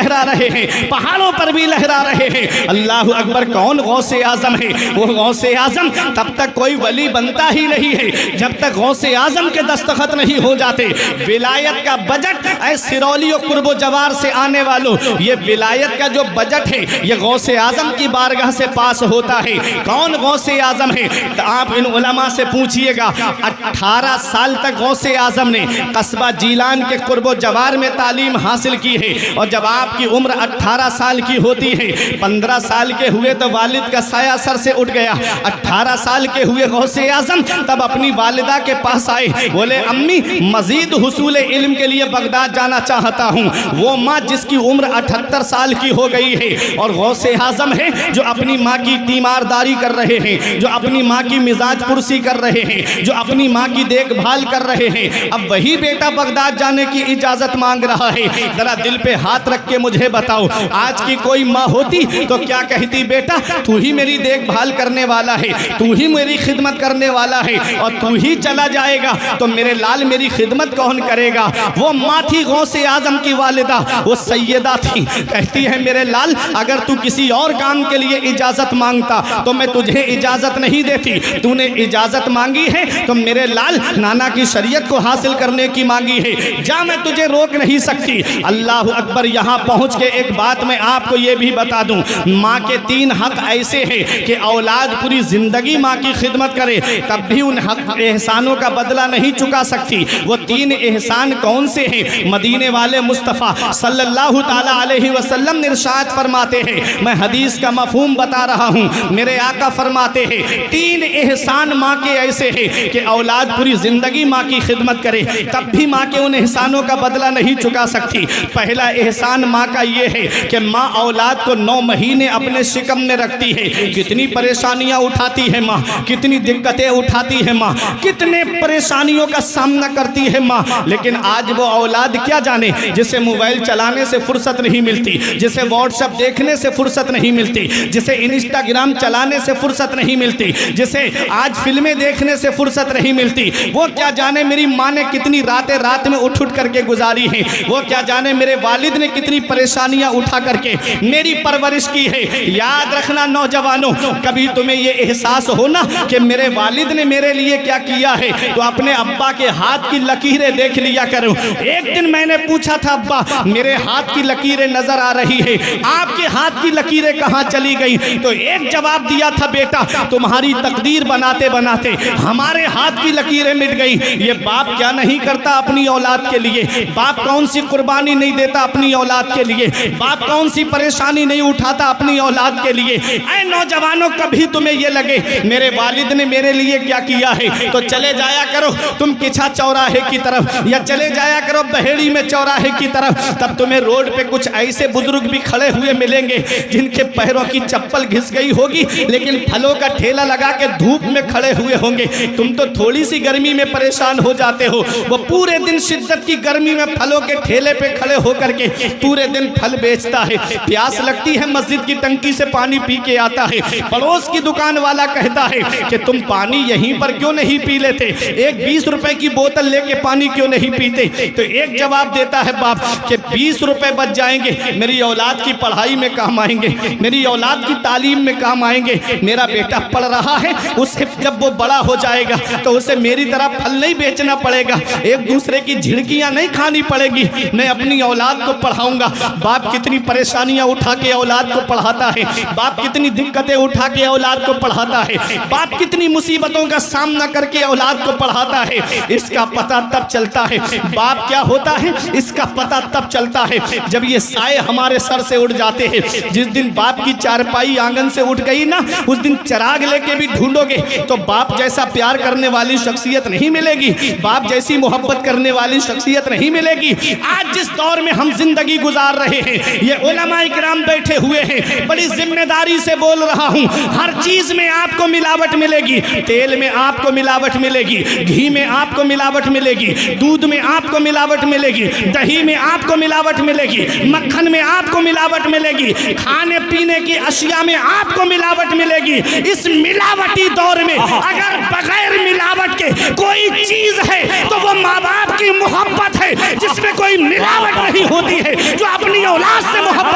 लहरा रहे हैं, पहाड़ों पर भी लहरा रहे हैं। अल्लाह अकबर, कौन गौसे आजम है? वो गौसे आजम तब तक कोई वली बनता ही नहीं है जब तक गौसे आजम के दस्तखत नहीं हो जाते। विलायत का बजट सिरौली और कुर्बो जवार से आने वालों, ये विलायत का जो बजट है ये गौसे आजम की बारगाह से पास होता है। कौन गौसे आजम है? तो आप इन उलमा से पूछिएगा। 18 साल तक गौसे आजम ने कस्बा जीलान के कुर्बो जवार में तालीम हासिल की है। और जब आपकी उम्र 18 साल की होती है, 15 साल के हुए तो वालिद का साया सर से उठ गया। 18 साल के हुए गौसे आजम तब अपनी वालिदा के पास आए, बोले अम्मी मजीद हुसूल इल्म के लिए बगदाद जाना चाहता हूँ। वो माँ जिसकी उम्र 78 साल की हो गई है और गौसे आजम है जो अपनी माँ की तीमारदारी कर रहे हैं, जो अपनी माँ की मिजाज पुरसी कर रहे हैं, जो अपनी माँ की देखभाल कर रहे हैं। अब वही बेटा बगदाद जाने की इजाज़त मांग रहा है। ज़रा दिल पे हाथ रख के मुझे बताओ, आज की कोई माँ होती तो क्या कहती? बेटा तू ही मेरी देखभाल करने वाला है, तू ही मेरी खिदमत करने वाला है और तू ही चला जाएगा तो मेरे लाल मेरी खिदमत कौन करेगा? वो माँ थी गौसे आजम की वालिदा, वो सैयदा थी। कहती है मेरे लाल, अगर तू किसी और काम के लिए इजाज़त मांगता तो मैं तुझे इजाज़त नहीं देती। तूने इजाज़त मांगी है तो मेरे लाल नाना की शरीयत को हासिल करने की मांगी है, जा मैं तुझे रोक नहीं सकती। अल्लाह अकबर, यहाँ पहुँच के एक बात मैं आपको ये भी बता दूँ, माँ के 3 हक ऐसे हैं कि औलाद पूरी ज़िंदगी माँ की खिदमत करे तब भी उन हक एहसानों का बदला नहीं चुका सकती। वो 3 एहसान कौन से हैं? मदीने वाले मुस्तफ़ा सल्लल्लाहु ताला अलैहि वसल्लम इरशाद फरमाते हैं, मैं हदीस का मफहूम बता रहा हूँ। मेरे आका फरमाते हैं 3 एहसान माँ के ऐसे हैं कि औलाद पूरी ज़िंदगी माँ की खिदमत करे तब भी माँ के उन एहसानों का बदला नहीं चुका सकती। पहला एहसान माँ का ये है कि माँ औलाद को 9 महीने अपने शिकम में रखती है। कितनी परेशानियाँ उठाती है माँ, कितनी दिक्कतें उठाती है माँ, कितने परेशानियों का सामना करती है माँ, लेकिन आज वो औलाद क्या जाने, जिसे मोबाइल चलाने से फुर्सत नहीं मिलती, जिसे व्हाट्सएप देखने से फुर्सत नहीं मिलती, जिसे इंस्टाग्राम चलाने से फुर्सत नहीं मिलती, जिसे आज फिल्में देखने से फुर्सत नहीं मिलती, वो क्या जाने मेरी माँ ने कितनी रातें रात में उठ करके गुजारी हैं, वो क्या जाने मेरे वालिद ने कितनी परेशानियाँ उठा करके मेरी परवरिश की है। याद रखना नौजवानों, कभी तुम्हें ये एहसास हो ना कि मेरे वालिद ने मेरे लिए क्या किया है, तो अपने अब्बा के हाथ की लकीरें देख लिया करो। एक दिन मैंने पूछा था, अब्बा मेरे हाथ की लकीरें नजर आ रही है, आपके हाथ की लकीरें कहाँ चली गई? तो एक जवाब दिया था, बेटा तुम्हारी तकदीर बनाते बनाते हमारे हाथ की लकीरें मिट गई। ये बाप क्या नहीं करता अपनी औलाद के लिए? बाप कौन सी कुर्बानी नहीं देता अपनी औलाद के लिए? बाप कौन सी परेशानी नहीं उठाता अपनी औलाद के लिए? ऐ नौजवानों, कभी तुम्हें ये लगे मेरे वालिद ने मेरे लिए क्या किया है, तो चले जाया करो तुम किछा चौराहे की तरफ, या चले जाया करो बहेड़ी में चौराहे की तरफ। तब तुम्हें रोड पे कुछ ऐसे बुजुर्ग भी खड़े हुए मिलेंगे जिनके पैरों की चप्पल घिस गई होगी, लेकिन फलों का ठेला लगा के धूप में खड़े हुए होंगे। तुम तो थोड़ी सी गर्मी में परेशान हो जाते हो, वो पूरे दिन शिद्दत की गर्मी में फलों के ठेले पे खड़े होकर के पूरे दिन फल बेचता है। प्यास लगती है, मस्जिद की टंकी से पानी पी के आता है। पड़ोस की दुकान वाला कहता है कि तुम पानी यहीं पर क्यों नहीं पी लेते, एक 20 रुपए की बोतल लेके पानी क्यों नहीं पीते? तो एक जवाब देता है बाप कि 20 रुपए बच जाएंगे, मेरी औलाद की पढ़ाई में काम आएंगे, मेरी औलाद की तालीम में काम आएंगे। मेरा बेटा पढ़ रहा है, उससे जब वो बड़ा हो जाएगा तो उसे मेरी तरह फल नहीं बेचना पड़ेगा, एक दूसरे की झिड़कियां नहीं खानी पड़ेगी, मैं अपनी औलाद को पढ़ाऊंगा। बाप कितनी परेशानियां उठा के औलाद को पढ़ाता है, बाप कितनी दिक्कतें उठा के औलाद को पढ़ाता है, बाप कितनी मुसीबतों का सामना करके औलाद को पढ़ाता है। इसका पता तब चलता है बाप क्या होता है, इसका पता तब चलता है जब ये साए हमारे सर से उड़ जाते हैं। जिस दिन बाप की चारपाई आंगन से उठ गई ना, उस दिन चिराग लेके भी ढूंढोगे तो बाप जैसा प्यार करने वाली शख्सियत नहीं मिलेगी, बाप जैसी मोहब्बत करने वाली शख्सियत नहीं मिलेगी। आज जिस दौर में हम जिंदगी गुजार रहे हैं, ये उलमा इकराम बैठे हुए हैं, बड़ी जिम्मेदारी से बोल रहा हूँ, हर चीज में आपको मिलावट मिलेगी। तेल में आपको मिलावट मिलेगी, घी में आपको मिलावट मिलेगी, दूध में आपको मिलावट मिलेगी, दही में आपको मिलावट मिलेगी, मक्खन में आपको मिलावट मिलेगी, खाने पीने की अशिया में आपको मिलावट मिलेगी। इस मिलावटी दौर में अगर बगैर मिलावट के कोई चीज है तो वो माँ बाप की मोहब्बत है, जिसमें कोई मिलावट नहीं होती है, जो अपनी औलाद से मोहब्बत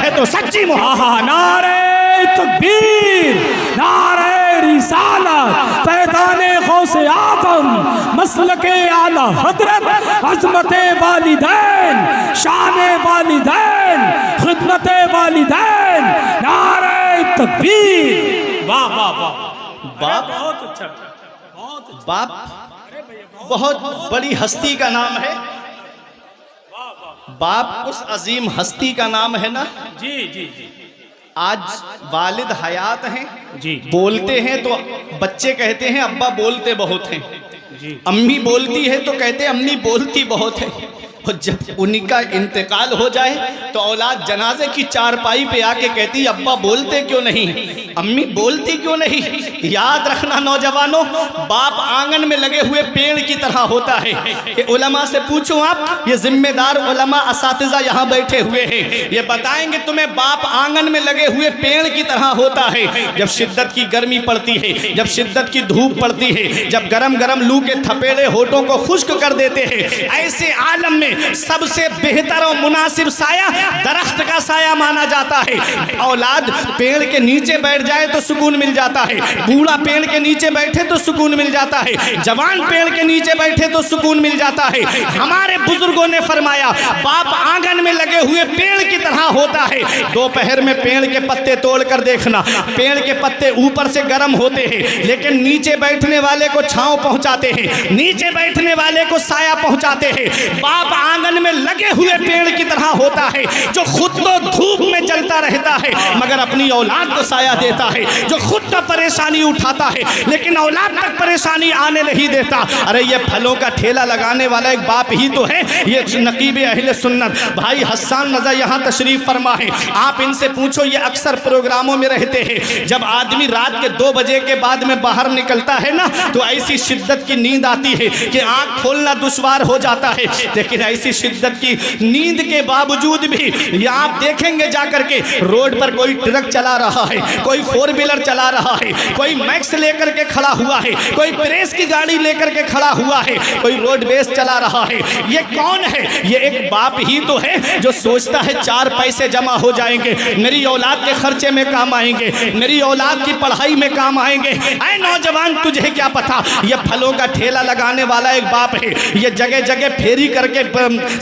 है तो सच्ची मोहब्बत। नारे तकबीर, नारे रिसालत, फैज़ाने गौसे आज़म, मसलके आला हज़रत, अज़मते वालिदैन, शाने वालिदैन, खिदमते वालिदैन, नारे तकबीर। वाह वाह वाह। बाप बहुत अच्छा, बाप बहुत बड़ी हस्ती का नाम है। बाप उस अजीम हस्ती का नाम है ना। जी जी जी। आज वालिद हयात हैं जी, बोलते हैं तो बच्चे कहते हैं अब्बा बोलते बहुत हैं जी। अम्मी बोलती है तो कहते हैं अम्मी बोलती बहुत है। और जब उनका इंतकाल हो जाए तो औलाद जनाजे की चारपाई पे आके कहती अब्बा बोलते क्यों नहीं, अम्मी बोलती क्यों नहीं। याद रखना नौजवानों, बाप आंगन में लगे हुए पेड़ की तरह होता है। ये उलमा से पूछो आप, ये जिम्मेदार उलमा असातिज़ा यहाँ बैठे हुए हैं, ये बताएंगे तुम्हें बाप आंगन में लगे हुए पेड़ की तरह होता है। जब शिद्दत की गर्मी पड़ती है, जब शिद्दत की धूप पड़ती है, जब गरम गरम लू के थपेड़े होठों को खुश्क कर देते हैं, ऐसे आलम में सबसे बेहतर और मुनासिब साया दरख्त का साया माना जाता है। औलाद पेड़ के नीचे बैठ जाए तो सुकून मिल जाता है, बूढ़ा पेड़ के नीचे बैठे तो सुकून मिल जाता है, जवान पेड़ के नीचे बैठे तो सुकून मिल जाता है। हमारे बुजुर्गों ने फरमाया बाप आंगन में लगे हुए पेड़ की तरह होता है। दोपहर में पेड़ के पत्ते तोड़ कर देखना, पेड़ के पत्ते ऊपर से गर्म होते हैं लेकिन नीचे बैठने वाले को छांव पहुंचाते हैं, नीचे बैठने वाले को साया पहुंचाते हैं। बाप आंगन में लगे हुए पेड़ की तरह होता है जो खुद तो धूप में जलता रहता है मगर अपनी औलाद को साया देता है, जो खुद तो परेशानी उठाता है लेकिन औलाद तक परेशानी आने नहीं देता। अरे ये फलों का ठेला लगाने वाला एक बाप ही तो है, ये नकीब अहले सुन्नत भाई हसन रज़ा यहाँ तशरीफ फरमा है। आप इनसे पूछो, ये अक्सर प्रोग्रामों में रहते हैं। जब आदमी रात के 2 बजे के बाद में बाहर निकलता है ना तो ऐसी शिद्दत की नींद आती है कि आँख खोलना दुश्वार हो जाता है। लेकिन ऐसी शिद्दत की नींद के बावजूद भी ये आप देखेंगे जाकर के रोड पर कोई ट्रक चला रहा है, कोई 4 व्हीलर चला रहा है, कोई मैक्स लेकर के खड़ा हुआ है, कोई प्रेस की गाड़ी लेकर के खड़ा हुआ है, कोई रोडवेज चला रहा है। ये कौन है? ये एक बाप ही तो है जो सोचता है 4 पैसे जमा हो जाएंगे, मेरी औलाद के खर्चे में काम आएंगे, मेरी औलाद की पढ़ाई में काम आएंगे। ऐ नौजवान, तुझे क्या पता, ये फलों का ठेला लगाने वाला एक बाप है, ये जगह जगह फेरी करके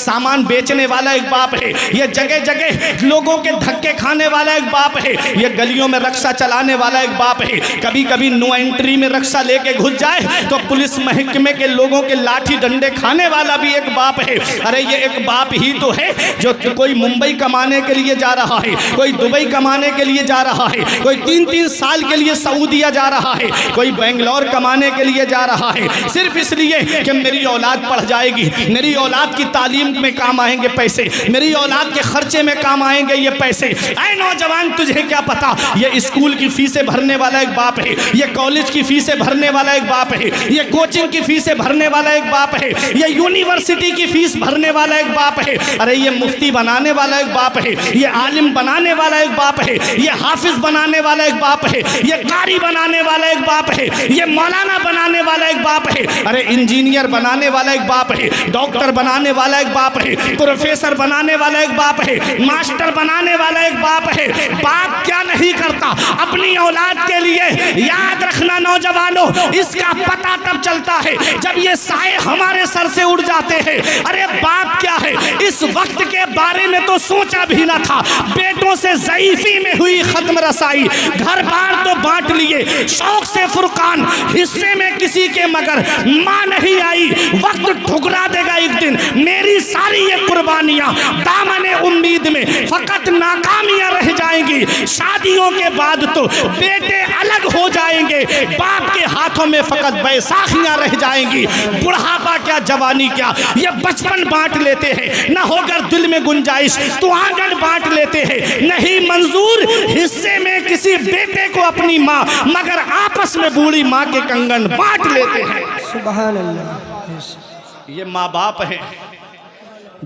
सामान बेचने वाला एक बाप है, ये जगह जगह लोगों के धक्के खाने वाला एक बाप है, ये गलियों में रक्षा चलाने वाला एक बाप है। कभी कभी नो एंट्री में रक्षा लेके घुस जाए तो पुलिस महकमे के लोगों के लाठी डंडे खाने वाला भी एक बाप है। अरे ये एक बाप ही तो है जो कोई मुंबई कमाने के लिए जा रहा है, कोई दुबई कमाने के लिए जा रहा है, कोई 3-3 साल के लिए सऊदीया जा रहा है, कोई बेंगलोर कमाने के लिए जा रहा है, सिर्फ इसलिए कि मेरी औलाद पढ़ जाएगी, मेरी औलाद की तालीम में काम आएंगे पैसे, मेरी औलाद के खर्चे में काम आएंगे ये पैसे। ऐ नौजवान, तुझे क्या पता, ये स्कूल की फीसें भरने वाला एक बाप है, ये कॉलेज की फीसें भरने वाला एक बाप है, ये कोचिंग की फीसें भरने वाला एक बाप है, ये यूनिवर्सिटी की फीस भरने वाला एक बाप है। अरे ये मुफ्ती बनाने वाला एक बाप है, ये आलिम बनाने वाला एक बाप है, ये हाफिज बनाने वाला एक बाप है, ये कारी बनाने वाला एक बाप है, ये मौलाना बनाने वाला एक बाप है, अरे इंजीनियर बनाने वाला एक बाप है, डॉक्टर बनाने वाला एक बाप है, प्रोफेसर बनाने वाला एक बाप है, मास्टर बनाने वाला एक बाप है। बाप क्या नहीं करता अपनी औलाद के लिए। याद रखना नौजवानों, इसका पता तब चलता है जब ये साए हमारे सर से उड़ जाते हैं। अरे बाप क्या है, इस वक्त के बारे में तो सोचा भी ना था। बेटों से ज़ईफ़ी में हुई खत्म रसाई, घर बार तो बांट लिए, शौक से फुरकान, हिस्से में किसी के मगर माँ नहीं आई। वक्त ठुकरा देगा एक दिन मेरी सारी ये कुर्बानियाँ, दामने उम्मीद में फकत नाकामियाँ रह जाएंगी। शादियों के बाद तो बेटे अलग हो जाएंगे, बाप के हाथों में फकत बैसाखियाँ रह जाएंगी। बुढ़ापा क्या, जवानी क्या, ये बचपन बांट लेते हैं। न होकर दिल में गुंजाइश तो आंगन बांट लेते हैं। नहीं मंजूर हिस्से में किसी बेटे को अपनी माँ, मगर आपस में बूढ़ी माँ के कंगन बांट लेते हैं। सुभान अल्लाह। ये माँ बाप हैं,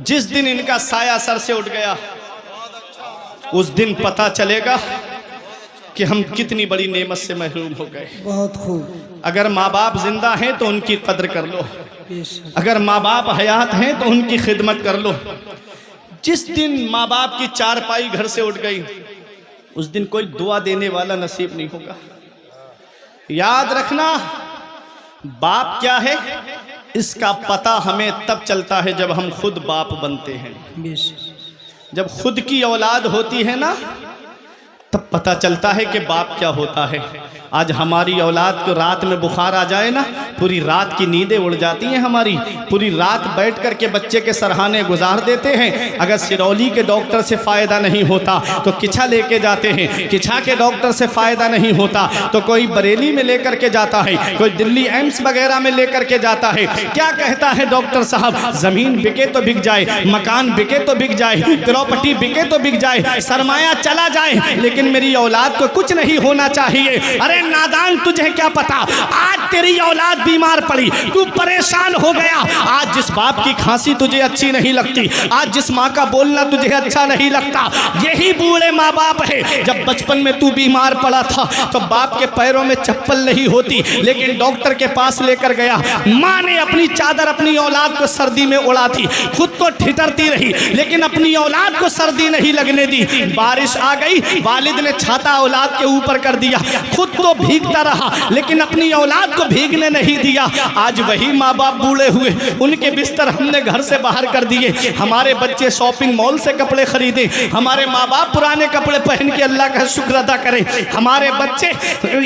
जिस दिन इनका साया सर से उठ गया उस दिन पता चलेगा कि हम कितनी बड़ी नेमत से महरूम हो गए। बहुत खूब। अगर माँ बाप जिंदा हैं तो उनकी कद्र कर लो, अगर माँ बाप हयात हैं तो उनकी खिदमत कर लो। जिस दिन माँ बाप की चारपाई घर से उठ गई, उस दिन कोई दुआ देने वाला नसीब नहीं होगा। याद रखना, बाप क्या है इसका पता हमें तब चलता है जब हम खुद बाप बनते हैं। बेशक। जब खुद की औलाद होती है ना, तब पता चलता है कि बाप क्या होता है। आज हमारी औलाद को रात में बुखार आ जाए ना, पूरी रात की नींदें उड़ जाती हैं हमारी। पूरी रात बैठ कर के बच्चे के सरहाने गुजार देते हैं। अगर सिरौली के डॉक्टर से फ़ायदा नहीं होता तो किछा लेके जाते हैं, किछा के डॉक्टर से फ़ायदा नहीं होता तो कोई बरेली में लेकर के जाता है, कोई दिल्ली एम्स वगैरह में लेकर के जाता है। क्या कहता है डॉक्टर साहब, ज़मीन बिके तो बिक जाए, मकान बिके तो बिक जाए, प्रॉपर्टी बिके तो बिक जाए, सरमाया चला जाए, लेकिन मेरी औलाद को कुछ नहीं होना चाहिए। अरे नादान, तुझे क्या पता, आज तेरी औलाद बीमार पड़ी, तू परेशान हो गया। आज जिस बाप की खांसी तुझे अच्छी नहीं लगती, आज जिस माँ का बोलना तुझे अच्छा नहीं लगता, यही बूढ़े माँ बाप है। जब बचपन में तू बीमार पड़ा था तो बाप के पैरों में चप्पल नहीं होती, लेकिन डॉक्टर के पास लेकर गया। माँ ने अपनी चादर अपनी औलाद को सर्दी में उड़ा थी, खुद तो ठिठरती रही, लेकिन अपनी औलाद को सर्दी नहीं लगने दी। बारिश आ गई, वालिद ने छाता औलाद के ऊपर कर दिया, खुद तो भीगता रहा, लेकिन अपनी औलाद को भीगने नहीं दिया। आज वही माँ बाप बूढ़े हुए, उनके बिस्तर हमने घर से बाहर कर दिए। हमारे बच्चे शॉपिंग मॉल से कपड़े खरीदे, हमारे माँ बाप पुराने कपड़े पहन के अल्लाह का शुक्र अदा करें। हमारे बच्चे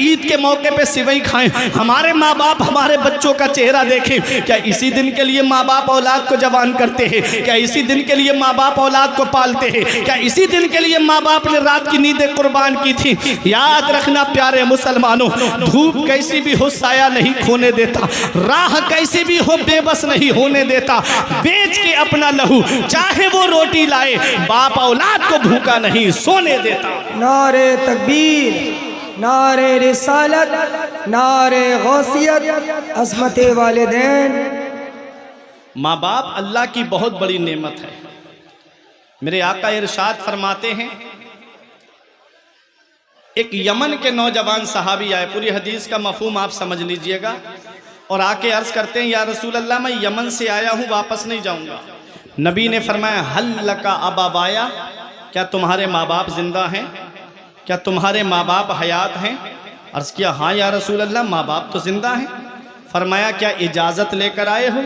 ईद के मौके पे सिवई खाएं, हमारे माँ बाप हमारे बच्चों का चेहरा देखें। क्या इसी दिन के लिए माँ बाप औलाद को जवान करते हैं? क्या इसी दिन के लिए माँ बाप औलाद को पालते हैं? क्या इसी दिन के लिए माँ बाप ने रात की नींदें कुर्बान की थी? याद रखना प्यारे मुसलमानों, धूप कैसी भी हो साया नहीं खोने देता, राह कैसी भी हो बेबस नहीं होने देता। बेच के अपना लहू चाहे वो रोटी लाए, बाप औलाद को भूखा नहीं सोने देता। नारे तकबीर, नारे रिसालत, नारे गौसियत, अज़मत वालिदैन। माँ बाप अल्लाह की बहुत बड़ी नेमत है। मेरे आका इरशाद फरमाते हैं, एक यमन के नौजवान सहाबी आए, पूरी हदीस का मफहूम आप समझ लीजिएगा, और आके अर्ज करते हैं, या रसूल अल्लाह मैं यमन से आया हूँ, वापस नहीं जाऊँगा। नबी ने फरमाया, हल लका अबावाया, क्या तुम्हारे माँ बाप जिंदा हैं? क्या तुम्हारे माँ बाप हयात हैं? अर्ज किया, हाँ या रसूल अल्लाह माँ बाप तो जिंदा हैं। फरमाया, क्या इजाज़त लेकर आए हो?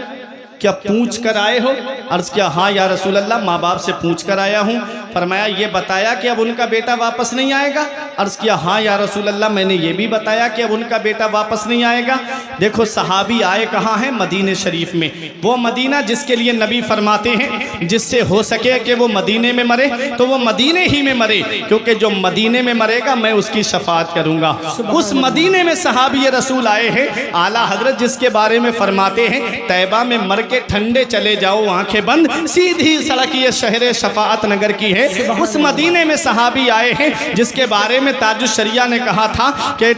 क्या पूछ कर आए हो? अर्ज किया, हाँ या रसूल अल्लाह माँ बाप से पूछ कर आया हूँ। फरमाया, ये बताया कि अब उनका बेटा वापस नहीं आएगा? अर्ज किया, हाँ या रसूल अल्लाह मैंने ये भी बताया कि अब उनका बेटा वापस नहीं आएगा। देखो सहाबी आए कहाँ हैं? मदीने शरीफ में। वो मदीना जिसके लिए नबी फरमाते हैं जिससे हो सके कि वो मदीने में मरे तो वो मदीने ही में मरे, क्योंकि जो मदीने में मरेगा मैं उसकी शफाअत करूँगा। उस मदीने में सहाबी रसूल आए हैं, आला हजरत जिसके बारे में फरमाते हैं, तैबा में मर के ठंडे चले जाओ आंखें बंद, सीधी सड़क ये शहर शफाअत नगर की है। उस मदीने में सहाबी आए हैं जिसके बारे में ताजुश शरिया ने कहा था कि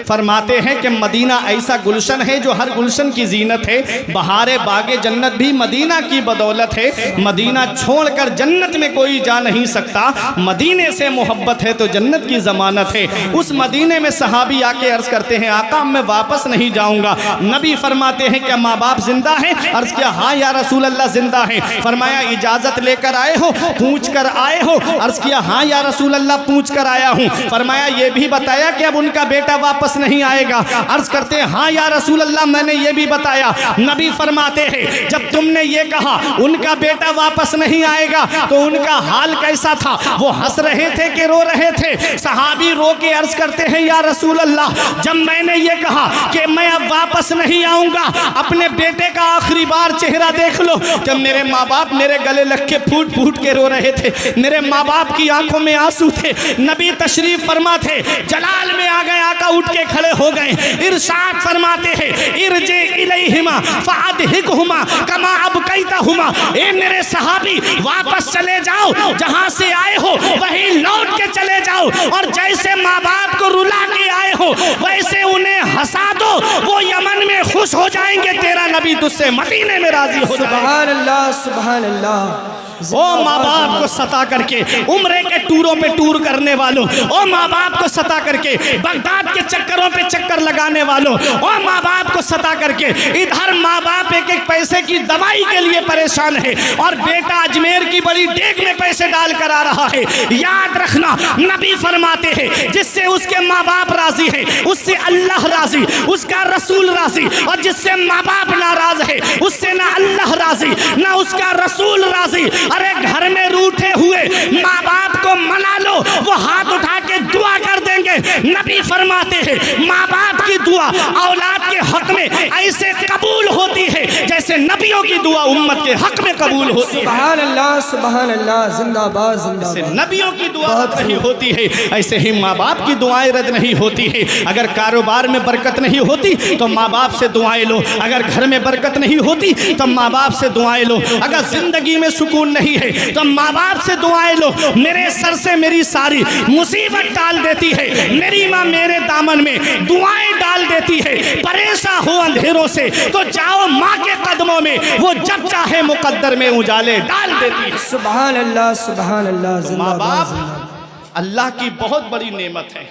फरमाते हैं कि मदीना ऐसा गुलशन है जो हर गुलशन की जीनत है, बहारे बागे जन्नत भी मदीना की बदौलत है। मदीना छोड़कर जन्नत में कोई जा नहीं सकता, मदीने से मोहब्बत है तो जन्नत की जमानत है। उस मदीने में सहाबी आके अर्ज करते हैं, आका मैं वापस नहीं जाऊंगा। नबी फरमाते हैं, क्या माँ बाप जिंदा है? अर्ज किया, हाँ या रसूल अल्लाह जिंदा है। फरमाया, इजाजत लेकर आए हो? पूछ कर आए हो? अर्ज किया, हाँ या रसूल अल्लाह पूछ कर आया हूँ। फरमाया, ये भी बताया कि अब उनका बेटा वापस नहीं आएगा? अर्ज करते हैं, हाँ या रसूल अल्लाह मैंने ये भी बताया। नबी फरमाते हैं, जब तुमने ये कहा उनका बेटा वापस नहीं आएगा तो उनका हाल कैसा था? वो हंस रहे थे कि रो रहे थे? सहाबी रो के अर्ज करते हैं, या रसूल अल्लाह जब मैंने ये कहा कि मैं अब वापस नहीं आऊंगा, अपने बेटे का आखिरी बार चेहरा देख लो, जब मेरे माँ बाप मेरे गले लग के फूट फूट के रो रहे थे, मेरे माँ बाप की आंखों में आंसू थे। नबी तशरीफ फरमा थे, जलाल में आ गए, आका उठ के खड़े हो गए, इरशाद फरमाते हैं, इरजे इलैहिमा फअदहिकहुमा कमा अबकैतहुमा। ए मेरे सहाबी वापस चले जाओ, जहां से आए हो वहीं लौट के चले जाओ, और जैसे माँ बाप को रुला के आए हो हो वैसे उन्हें हंसा दो, वो यमन में खुश हो जाएंगे, तेरा नबी तुझसे मदीने में राजी हो जाएगा। सुभान अल्लाह, सुभान अल्लाह। ओ माँ बाप को सता करके उम्रे के टूरों पे टूर करने वालों, ओ माँ बाप को सता करके बगदाद के चक्करों पे चक्कर लगाने वालों, ओ माँ बाप को सता करके इधर माँ बाप एक एक पैसे की दवाई के लिए परेशान है और बेटा अजमेर की बड़ी डेग में पैसे डाल कर आ रहा है। याद रखना, नबी फरमाते हैं जिससे उसके माँ बाप राजी है उससे अल्लाह राजी, उसका रसूल राजी, और जिससे माँ बाप नाराज है उससे ना अल्लाह राजी ना उसका रसूल राजी। अरे घर में रूठे हुए माँ बाप को मना लो, वो हाथ उठा के दुआ कर देंगे। नबी फरमाते हैं माँ बाप की दुआ औलाद के हक में ऐसे कबूल होती है जैसे नबियों की दुआ उम्मत के हक में कबूल होती है। सुभान अल्लाह, सुभान अल्लाह, जिंदाबाद, जैसे जिंदाबाद। नबियों की दुआ रद्द नहीं होती है ऐसे ही माँ बाप की दुआएं रद्द नहीं होती है। अगर कारोबार में बरकत नहीं होती तो माँ बाप से दुआएं लो, अगर घर में बरकत नहीं होती तो माँ बाप से दुआएं लो, अगर जिंदगी में सुकून नहीं है तो माँ बाप से दुआएं लो। मेरे सर से मेरी सारी मुसीबत टाल देती है मेरी माँ, मेरे दामन में दुआएं डाल देती है। परेशान हो अंधेरों से तो जाओ माँ के कदमों में, वो जब चाहे मुकद्दर में उजाले डाल देती है। सुभान अल्लाह, सुभान अल्लाह, माँ जिंदाबाद, बाप जिंदाबाद। अल्लाह की बहुत बड़ी नेमत है।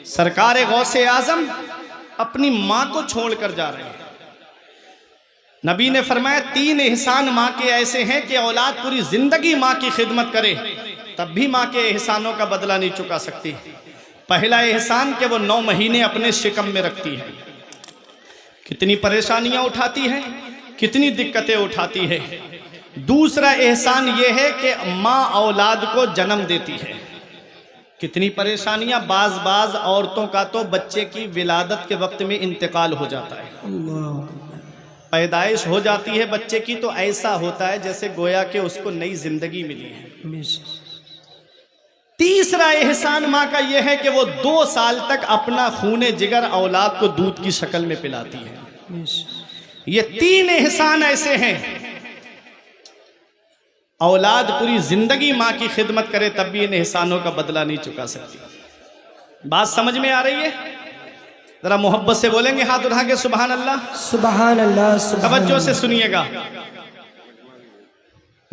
सरकार गौसे आजम अपनी माँ को छोड़कर जा रहे हैं। नबी ने फरमाया 3 एहसान माँ के ऐसे हैं कि औलाद पूरी जिंदगी माँ की खिदमत करे तब भी माँ के एहसानों का बदला नहीं चुका सकती। पहला एहसान कि वो 9 महीने अपने शिकम में रखती है, कितनी परेशानियां उठाती है, कितनी दिक्कतें उठाती है। दूसरा एहसान ये है कि माँ औलाद को जन्म देती है, कितनी परेशानियां। बाज औरतों का तो बच्चे की विलादत के वक्त में इंतकाल हो जाता है, पैदाइश हो जाती है बच्चे की तो ऐसा होता है जैसे गोया कि उसको नई जिंदगी मिली है। तीसरा एहसान माँ का यह है कि वो 2 साल तक अपना खूने जिगर औलाद को दूध की शक्ल में पिलाती है। ये 3 एहसान ऐसे हैं, औलाद पूरी जिंदगी माँ की खिदमत करे तब भी इन एहसानों का बदला नहीं चुका सकती। बात समझ में आ रही है? जरा मोहब्बत से बोलेंगे हाथ उठा के सुभान अल्लाह, सुभान अल्लाह, सुभान तवज्जो से सुनिएगा।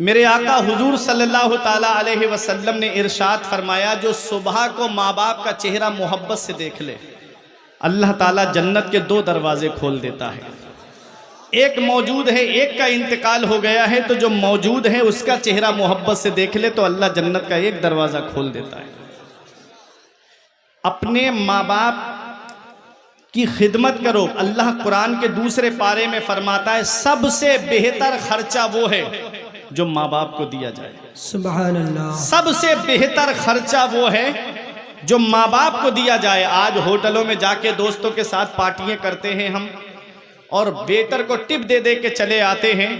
मेरे आका हुजूर सल्लल्लाहु ताला अलैहि वसल्लम ने इरशाद फरमाया, जो सुबह को माँ बाप का चेहरा मोहब्बत से देख ले अल्लाह ताला जन्नत के 2 दरवाजे खोल देता है। एक मौजूद है, एक का इंतकाल हो गया है, तो जो मौजूद है उसका चेहरा मोहब्बत से देख ले तो अल्लाह जन्नत का 1 दरवाजा खोल देता है। अपने माँ बाप की खिदमत करो। अल्लाह कुरान के दूसरे पारे में फरमाता है सबसे बेहतर खर्चा वो है जो माँ बाप को दिया जाए। सुभान अल्लाह। सबसे बेहतर खर्चा वो है जो माँ बाप को दिया जाए। आज होटलों में जाके दोस्तों के साथ पार्टियां करते हैं हम और वेटर को टिप दे दे के चले आते हैं।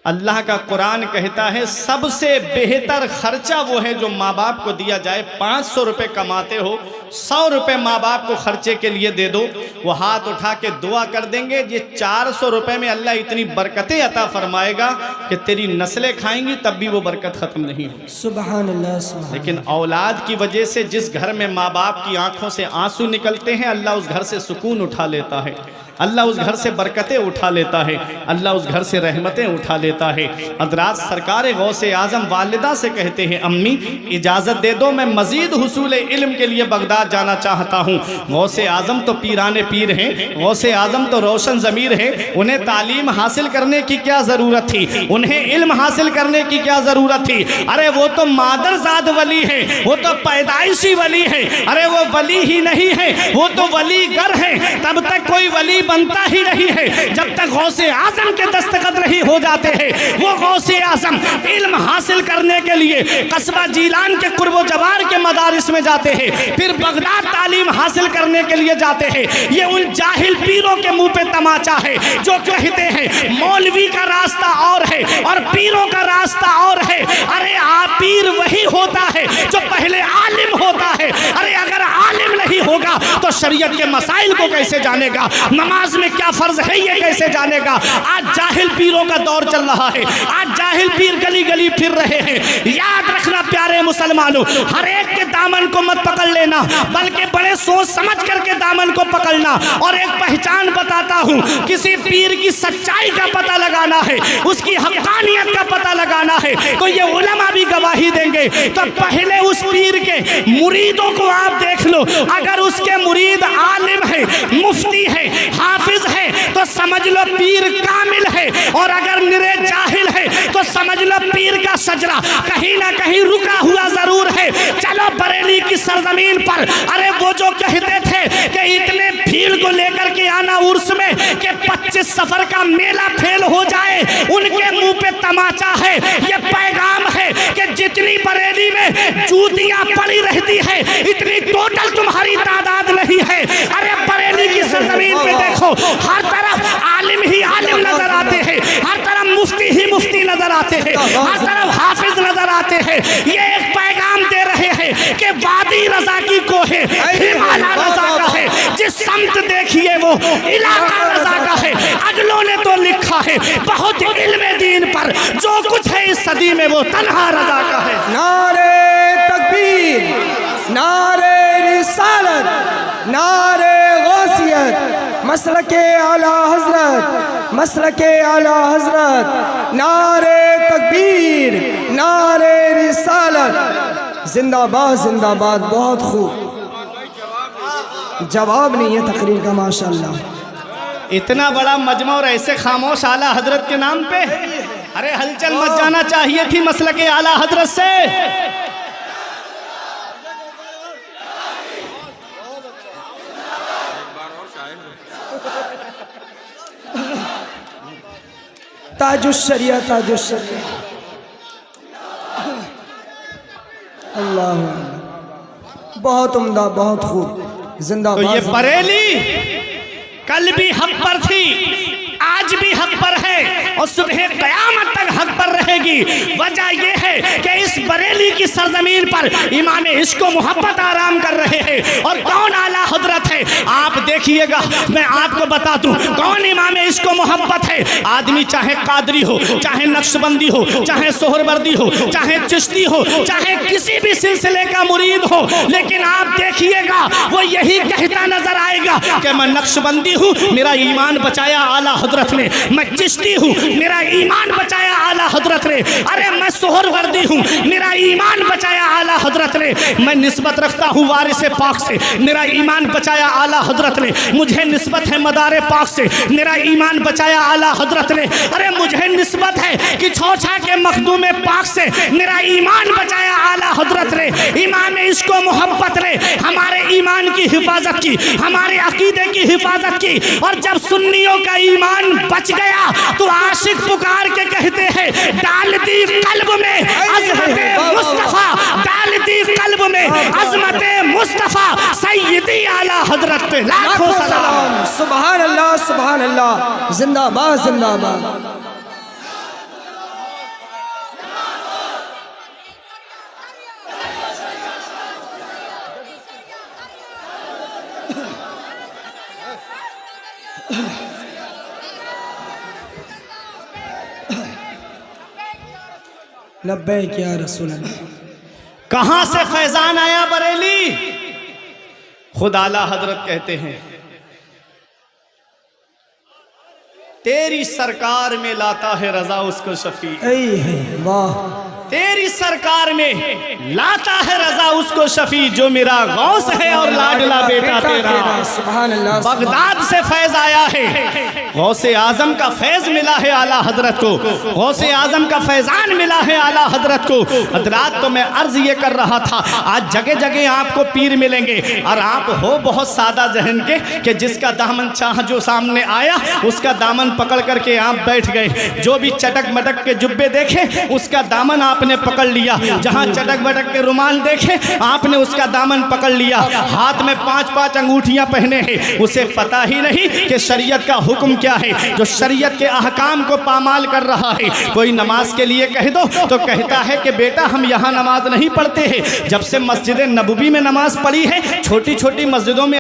अल्लाह का कुरान कहता है सबसे बेहतर खर्चा वो है जो माँ बाप को दिया जाए। 500 रुपये कमाते हो, 100 रुपये माँ बाप को खर्चे के लिए दे दो, वो हाथ उठा के दुआ कर देंगे ये 400 रुपये में अल्लाह इतनी बरकतें अता फरमाएगा कि तेरी नस्लें खाएंगी तब भी वो बरकत ख़त्म नहीं होगी। सुभान अल्लाह, सुभान। लेकिन औलाद की वजह से जिस घर में माँ बाप की आंखों से आंसू निकलते हैं अल्लाह उस घर से सुकून उठा लेता है, अल्लाह उस घर से बरकतें उठा लेता है, अल्लाह उस घर से रहमतें उठा लेता है। हज़रात सरकार गौसे आज़म वालिदा से कहते हैं अम्मी इजाज़त दे दो मैं मज़ीद हुसूल इल्म के लिए बगदाद जाना चाहता हूँ। गौसे आज़म तो पीराने पीर हैं, गौसे आज़म तो रोशन ज़मीर हैं, उन्हें तालीम हासिल करने की क्या ज़रूरत थी, उन्हें इल्म हासिल करने की क्या ज़रूरत थी। अरे वो तो मादरजाद वली है, वो तो पैदाइशी वली है, अरे वो वली ही नहीं है, वो तो वली गर है। तब तक कोई वली बनता ही नहीं है जब तक गौसे आजम के दस्तखत नहीं हो जाते हैं। वो गौसे आजम इल्म हासिल करने के लिए कस्बा जीलान के कुर्बो जवार के मदारिस में जाते हैं, फिर बगदाद तालीम हासिल करने के लिए जाते हैं। ये उन जाहिल पीरों के मुंह पे तमाचा है जो कहते हैं मौलवी का रास्ता और है और पीरों का रास्ता और है। अरे पीर वही होता है जो पहले आलिम होता है। अरे अगर आलिम नहीं होगा तो शरीयत के मसाइल को कैसे जानेगा, नमाज में क्या फर्ज है ये कैसे जानेगा। आज जाहिल पीरों का दौर चल रहा है, आज जाहिल पीर गली गली फिर रहे हैं। याद रखना प्यारे मुसलमानों, हर एक के दामन को मत पकड़ लेना, बल्कि बड़े सोच समझ करके दामन को पकड़ना। और एक पहचान बताता हूँ, किसी पीर की सच्चाई का पता लगाना है, उसकी हक़ानियत का पता लगाना है, तो ये उलमा भी गवाही देंगे। तो पहले उस पीर के मुरीदों को आप देख लो, अगर उसके मुरीद आलिम है, मुफ्ती है, हाफिज है, तो समझ लो पीर कामिल है। और अगर निरे जाहिल है तो समझ लो पीर का सजरा कहीं ना कहीं रुका हुआ जरूर है। चलो बरेली की सरजमीन पर, अरे वो जो कहते थे कि इतने भीड़ को लेकर के आना उर्स में कि 25 सफर का मेला फेल हो जाए, उनके मुंह पे तमाचा है। ये पैगाम है कि जितनी बरेली में जूतियां पड़ी रहती है, इतनी टोटल तुम्हारी तादाद नहीं है। अरे बरेली की सरजमीन पे देखो, हर तरफ आलिम ही आलिम नजर आते हैं, हर तरफ मुफ्ती ही मुफ्ती नजर आते हैं, हर तरफ हाफिज नजर आते हैं। ये एक पैगाम दे रहे हैं कि वादी रजा की कोहे हिमालय रजा का है, जिस समत देखिए वो इलाका रजा का है। अगलों ने तो लिखा है बहुत इल्म दीन पर, जो कुछ है इस सदी में वो तन्हा रजा का है। नारे तकबीर, नारे रिसालत, नारे गौसियत, मसलके आला हजरत, मसलके आला हजरत, नारे तकबीर, नारे रिसालत, जिंदाबाद जिंदाबाद। बहुत खूब, जवाब नहीं है तकरीर का, माशाअल्लाह। इतना बड़ा मजमा और ऐसे खामोश आला हजरत के नाम पे, अरे हलचल मच जाना चाहिए थी मसलके आला हजरत से। ताजुश्शरिया, ताजुश्शरिया, अल्लाह अल्लाह। बहुत उम्दा, बहुत खूब, जिंदाबाद। तो ये बरेली कल भी हक पर थी, आज भी हक पर है और सुबह क़यामत तक हक पर रहेगी। वजह यह है कि इस बरेली की सरजमीन पर इमाम इश्क व मोहब्बत आराम कर रहे हैं। और कौन आला हजरत है आप देखिएगा, मैं आपको बता दूं कौन इमाम इश्क व मोहब्बत है। आदमी चाहे कादरी हो, चाहे नक्शबंदी हो, चाहे सोहरवर्दी हो, चाहे चिश्ती हो, चाहे किसी भी सिलसिले का मुरीद हो, लेकिन आप देखिएगा वो यही कहता नजर आएगा कि मैं नक्शबंदी हूँ, मेरा ईमान बचाया आला हजरत ने। मैं चिश्ती हूँ, मेरा ईमान बचाया आला हजरत ने। अरे मैं सोहरवर्दी हूँ, मेरा ईमान बचाया आला हजरत ने। मैं निस्बत रखता हूँ वारिस पाक से, मेरा ईमान बचाया आला हजरत ने। मुझे निस्बत है मदार पाक से, मेरा ईमान बचाया आला हजरत ने। अरे मुझे निस्बत है कि छौछा के मखदूम पाक से, मेरा ईमान बचाया आला हजरत ने। इमाम इश्क व मोहब्बत ने हमारे ईमान की हिफाजत की, हमारे अकीदे की हिफाजत की। और जब सुन्नियों का ईमान बच गया तो आशिक पुकार के कहते हैं, डाल दी कल्ब में अज़मते मुस्तफा, डाल दी कल्ब में अज़मते मुस्तफा, सैयदी आला हजरत पे लाखों सलाम। सुभान अल्लाह, सुभान अल्लाह, जिंदाबाद जिंदाबाद। लब्बैक या रसूल अल्लाह। कहां से फैजान आया बरेली? खुद आला हजरत कहते हैं, तेरी सरकार में लाता है रजा उसको शफी। वाह, तेरी सरकार में लाता है रजा उसको शफी, जो मेरा गौस है और लाडला बेटा तेरा। सुभान अल्लाह। बगदाद से फैज आया है, गौसे आजम का फैज मिला है आला हजरत को, गौसे आजम का फैजान मिला है आला हजरत को। हजरात तो मैं अर्ज ये कर रहा था, आज जगह जगह आपको पीर मिलेंगे और आप हो बहुत सादा जहन के कि जिसका दामन चाह जो सामने आया उसका दामन पकड़ करके आप बैठ गए। जो भी चटक मटक के जुब्बे देखे उसका दामन आपने पकड़ लिया, जहां चटक बटक के रुमाल देखे आपने उसका दामन पकड़ लिया। हाथ में 5-5 अंगूठियां पहने हैं, उसे पता ही नहीं कि शरीयत का हुक्म क्या है। जो शरीयत के अहकाम को पामाल कर रहा है, कोई नमाज के लिए कह दो तो कहता है कि बेटा हम यहाँ नमाज नहीं पढ़ते हैं। जब से मस्जिद नबवी में नमाज पढ़ी है, छोटी छोटी मस्जिदों में